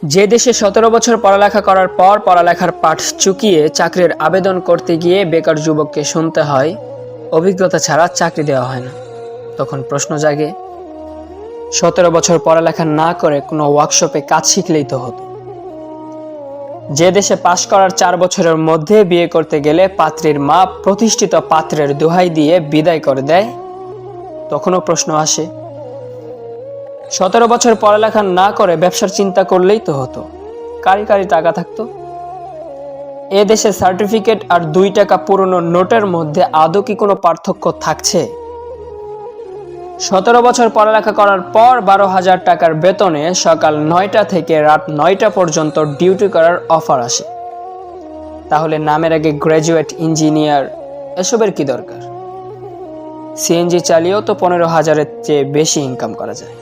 যে দেশে ১৭ বছর পড়ালেখা করার পর পড়ালেখার পাঠ চুকিয়ে চাকরির আবেদন করতে গিয়ে বেকার যুবককে শুনতে হয় অভিজ্ঞতা ছাড়া চাকরি দেওয়া হয় না, তখন প্রশ্ন জাগে ১৭ বছর পড়ালেখা না করে কোনো ওয়ার্কশপে কাজ শিখলেই তো হতো। যে দেশে পাশ করার ৪ বছরের মধ্যে বিয়ে করতে গেলে পাত্রীর মা প্রতিষ্ঠিত পাত্রের দোহাই দিয়ে বিদায় করে দেয়, তখনও প্রশ্ন আসে ১৭ বছর পড়ালেখা না করে ব্যবসার চিন্তা করলেই তো হতো, কারি কারি টাকা থাকতো। এ দেশে সার্টিফিকেট আর ২ টাকা পুরনো নোটের মধ্যে আদৌ কি কোনো পার্থক্য থাকছে? ১৭ বছর পড়ালেখা করার পর ১২,০০০ টাকার বেতনে সকাল ৯টা থেকে রাত ৯টা পর্যন্ত ডিউটি করার অফার আসে। তাহলে নামের আগে গ্র্যাজুয়েট, ইঞ্জিনিয়ার এসবের কি দরকার? সিএনজি চালিয়েও তো ১৫,০০০-এর চেয়ে বেশি ইনকাম করা যায়।